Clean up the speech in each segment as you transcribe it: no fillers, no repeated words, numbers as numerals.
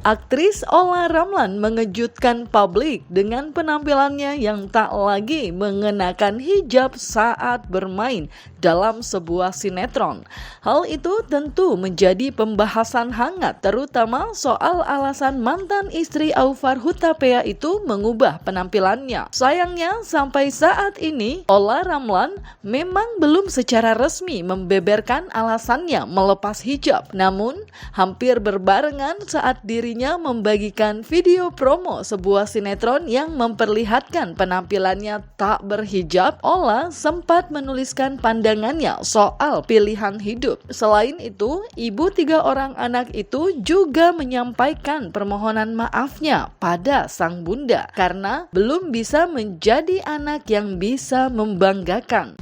Aktris Olla Ramlan mengejutkan publik dengan penampilannya yang tak lagi mengenakan hijab saat bermain dalam sebuah sinetron. Hal itu tentu menjadi pembahasan hangat, terutama soal alasan mantan istri Aufar Hutapea itu mengubah penampilannya. Sayangnya sampai saat ini Olla Ramlan memang belum secara resmi membeberkan alasannya melepas hijab. Namun hampir berbarengan saat dirinya membagikan video promo sebuah sinetron yang memperlihatkan penampilannya tak berhijab, Olla sempat menuliskan pandangannya soal pilihan hidup. Selain itu, ibu 3 orang anak itu juga menyampaikan permohonan maafnya pada sang bunda karena belum bisa menjadi anak yang bisa membanggakan.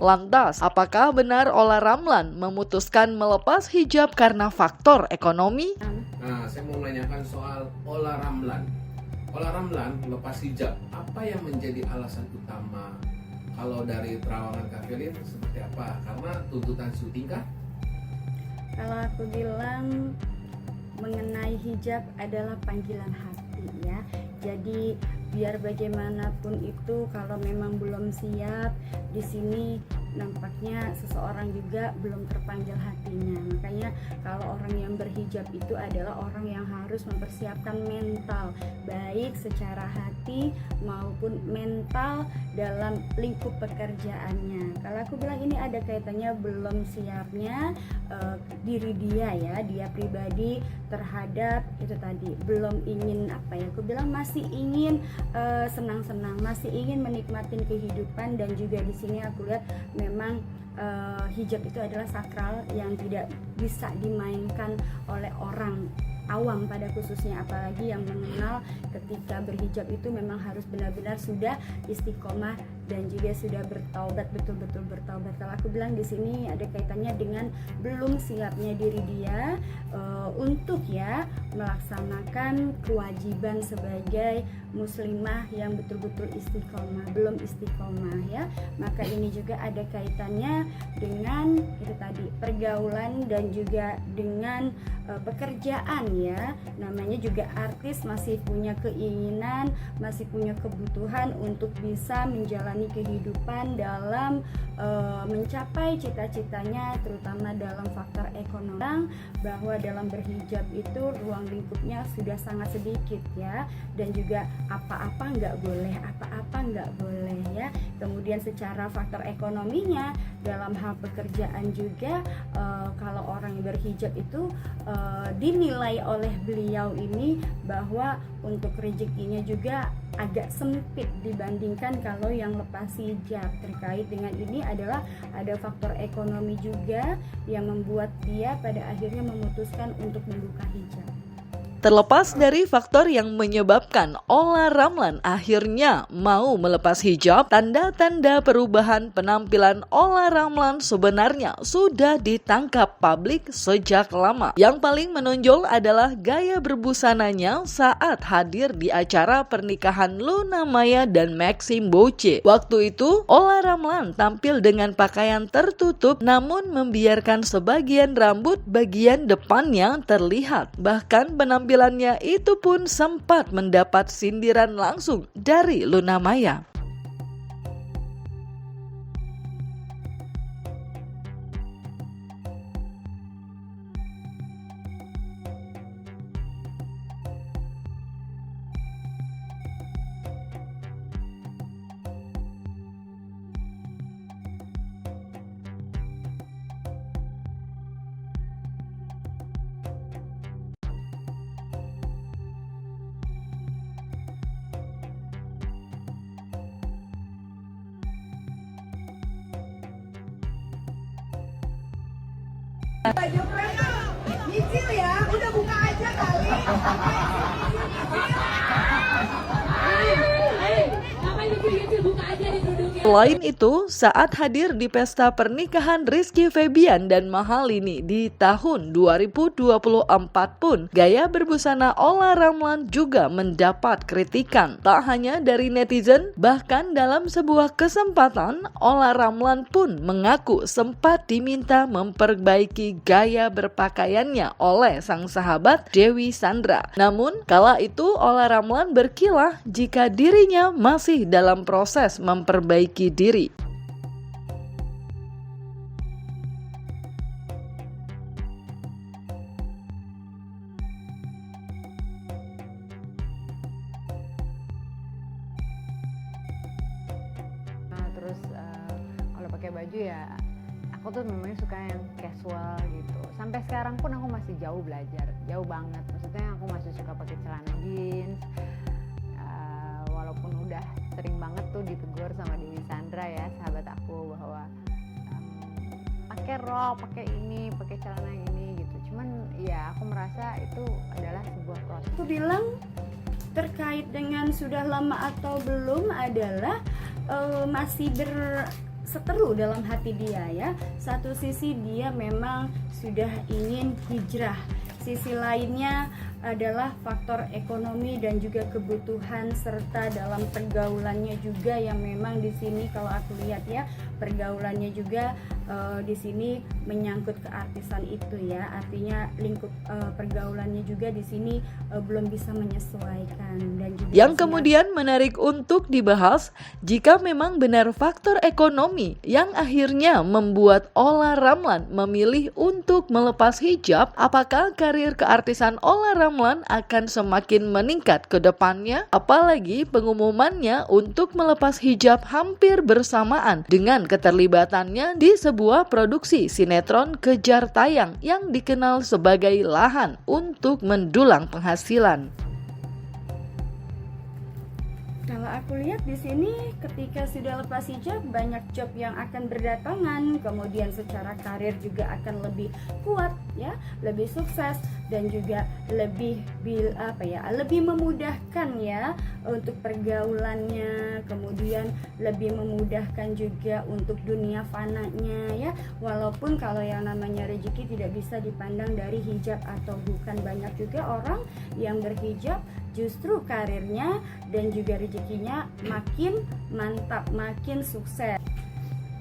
Lantas, apakah benar Olla Ramlan memutuskan melepas hijab karena faktor ekonomi? Nah, saya mau menanyakan soal Olla Ramlan. Olla Ramlan lepas hijab, apa yang menjadi alasan utama? Kalau dari terawangan Kak Felin seperti apa? Karena tuntutan syuting kah? Kalau aku bilang mengenai hijab adalah panggilan hati ya. Jadi biar bagaimanapun itu kalau memang belum siap, di sini nampaknya seseorang juga belum terpanggil hatinya. Makanya kalau orang yang berhijab itu adalah orang yang harus mempersiapkan mental, baik secara hati maupun mental dalam lingkup pekerjaannya. Kalau aku bilang ini ada kaitannya belum siapnya diri dia ya, dia pribadi terhadap itu tadi, belum ingin apa ya, aku bilang masih ingin senang-senang, masih ingin menikmatin kehidupan. Dan juga di sini aku lihat memang hijab itu adalah sakral yang tidak bisa dimainkan oleh orang awam pada khususnya, apalagi yang mengenal ketika berhijab itu memang harus benar-benar sudah istiqomah dan juga sudah bertaubat, betul-betul bertaubat. Kalau aku bilang di sini ada kaitannya dengan belum siapnya diri dia untuk ya melaksanakan kewajiban sebagai muslimah yang betul-betul istiqomah, belum istiqomah ya. Maka ini juga ada kaitannya dengan itu tadi, pergaulan dan juga dengan pekerjaan ya. Namanya juga artis, masih punya keinginan, masih punya kebutuhan untuk bisa menjalani kehidupan dalam mencapai cita-citanya, terutama dalam faktor ekonomi, bahwa dalam berhijab itu ruang lingkupnya sudah sangat sedikit ya, dan juga apa-apa nggak boleh ya. Kemudian secara faktor ekonominya dalam hal pekerjaan juga kalau orang yang berhijab itu dinilai oleh beliau ini bahwa untuk rezekinya juga agak sempit dibandingkan kalau yang lepas hijab. Terkait dengan ini adalah ada faktor ekonomi juga yang membuat dia pada akhirnya memutuskan untuk membuka hijab. Terlepas dari faktor yang menyebabkan Olla Ramlan akhirnya mau melepas hijab, tanda-tanda perubahan penampilan Olla Ramlan sebenarnya sudah ditangkap publik sejak lama. Yang paling menonjol adalah gaya berbusananya saat hadir di acara pernikahan Luna Maya dan Maxim Boche. Waktu itu, Olla Ramlan tampil dengan pakaian tertutup namun membiarkan sebagian rambut bagian depannya terlihat. Bahkan penampilannya itu pun sempat mendapat sindiran langsung dari Luna Maya. Baju preman, nyicil ya, udah buka aja kali. Selain itu, saat hadir di pesta pernikahan Rizky Febian dan Mahalini di tahun 2024 pun, gaya berbusana Olla Ramlan juga mendapat kritikan. Tak hanya dari netizen, bahkan dalam sebuah kesempatan, Olla Ramlan pun mengaku sempat diminta memperbaiki gaya berpakaiannya oleh sang sahabat Dewi Sandra. Namun, kala itu Olla Ramlan berkilah jika dirinya masih dalam proses memperbaiki diri. Terus kalau pakai baju ya aku tuh memang suka yang casual gitu. Sampai sekarang pun aku masih jauh belajar, jauh banget. Maksudnya aku masih suka pakai celana jeans. Walaupun udah sering banget tuh ditegur sama Dewi Sandra ya, sahabat aku, bahwa pakai rok, pakai ini, pakai celana ini gitu. Cuman ya aku merasa itu adalah sebuah proses. Aku bilang terkait dengan sudah lama atau belum adalah masih berseteru dalam hati dia ya. Satu sisi dia memang sudah ingin hijrah, sisi lainnya adalah faktor ekonomi dan juga kebutuhan serta dalam pergaulannya juga yang memang di sini kalau aku lihat ya, pergaulannya juga di sini menyangkut keartisan itu ya. Artinya lingkup pergaulannya juga di sini belum bisa menyesuaikan. Dan juga yang kemudian menarik untuk dibahas, jika memang benar faktor ekonomi yang akhirnya membuat Olla Ramlan memilih untuk melepas hijab, apakah karir keartisan Olla Ramlan akan semakin meningkat ke depannya? Apalagi pengumumannya untuk melepas hijab hampir bersamaan dengan keterlibatannya di sebuah produksi sinetron kejar tayang yang dikenal sebagai lahan untuk mendulang penghasilan. Kalau aku lihat di sini ketika sudah lepas hijab banyak job yang akan berdatangan, kemudian secara karir juga akan lebih kuat ya, lebih sukses dan juga lebih lebih memudahkan ya untuk pergaulannya, kemudian lebih memudahkan juga untuk dunia fananya ya. Walaupun kalau yang namanya rezeki tidak bisa dipandang dari hijab atau bukan, banyak juga orang yang berhijab justru karirnya dan juga rezekinya makin mantap, makin sukses.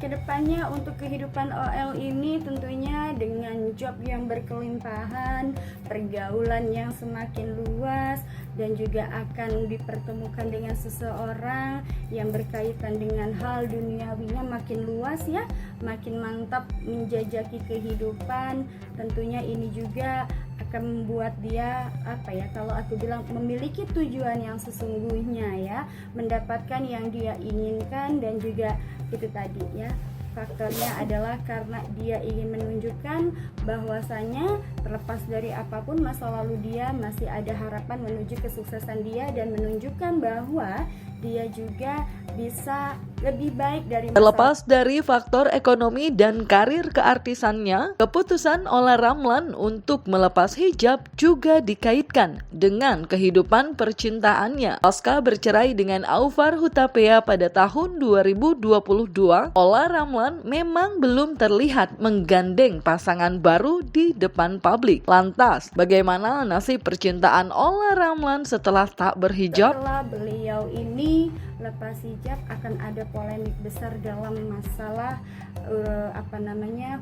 Kedepannya untuk kehidupan OL ini tentunya dengan job yang berkelimpahan, pergaulan yang semakin luas, dan juga akan dipertemukan dengan seseorang yang berkaitan dengan hal duniawinya makin luas ya, makin mantap menjajaki kehidupan. Tentunya ini juga akan membuat dia kalau aku bilang memiliki tujuan yang sesungguhnya ya, mendapatkan yang dia inginkan. Dan juga itu tadi ya, faktornya adalah karena dia ingin menunjukkan bahwasanya terlepas dari apapun masa lalu dia, masih ada harapan menuju kesuksesan dia dan menunjukkan bahwa dia juga bisa lebih baik dari Terlepas dari faktor ekonomi dan karir keartisannya, keputusan Olla Ramlan untuk melepas hijab juga dikaitkan dengan kehidupan percintaannya. Pasca bercerai dengan Aufar Hutapea pada tahun 2022, Olla Ramlan memang belum terlihat menggandeng pasangan baru di depan publik. Lantas, bagaimana nasib percintaan Olla Ramlan setelah tak berhijab? Setelah beliau ini lepas hijab akan ada polemik besar dalam masalah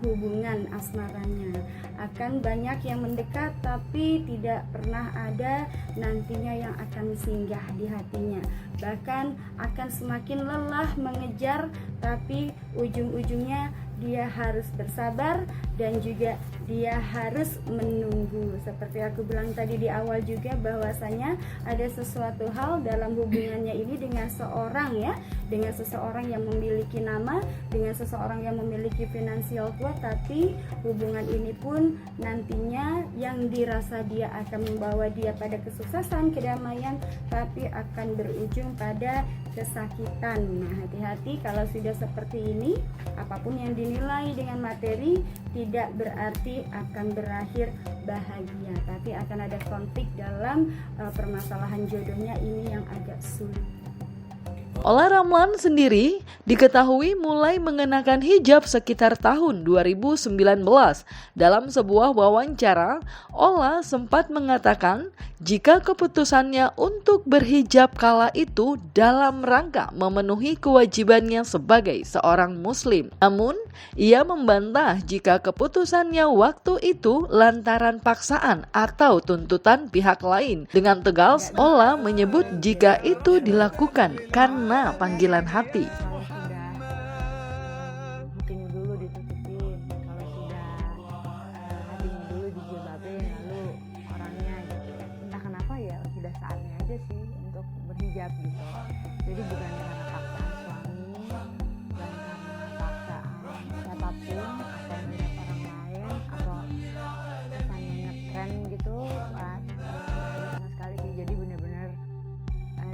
hubungan asmaranya. Akan banyak yang mendekat tapi tidak pernah ada nantinya yang akan singgah di hatinya. Bahkan akan semakin lelah mengejar, tapi ujung-ujungnya dia harus bersabar dan juga dia harus menunggu. Seperti aku bilang tadi di awal juga, bahwasanya ada sesuatu hal dalam hubungannya ini dengan seseorang yang memiliki nama, dengan seseorang yang memiliki finansial kuat, tapi hubungan ini pun nantinya yang dirasa dia akan membawa dia pada kesuksesan, kedamaian, tapi akan berujung pada kesakitan. Nah, hati-hati kalau sudah seperti ini. Apapun yang dinilai dengan materi tidak berarti akan berakhir bahagia, tapi akan ada konflik dalam permasalahan jodohnya ini yang agak sulit. Olla Ramlan sendiri diketahui mulai mengenakan hijab sekitar tahun 2019. Dalam sebuah wawancara, Olla sempat mengatakan jika keputusannya untuk berhijab kala itu dalam rangka memenuhi kewajibannya sebagai seorang muslim. Namun, ia membantah jika keputusannya waktu itu lantaran paksaan atau tuntutan pihak lain. Dengan tegas, Olla menyebut jika itu dilakukan karena panggilan hati. Kalau sudah hatinya dulu ditutupin, kalau sudah hatinya dulu dijilbabin, lalu orangnya gitu, entah kenapa ya sudah saatnya aja sih untuk berhijab gitu. Jadi bukan karena paksaan suami, bukan karena paksaan siapapun atau melihat orang lain atau kesannya ngetren gitu, sama sekali sih. Jadi benar-benar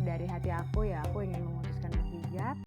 dari hati aku, ya aku ingin memutuskan berhijab.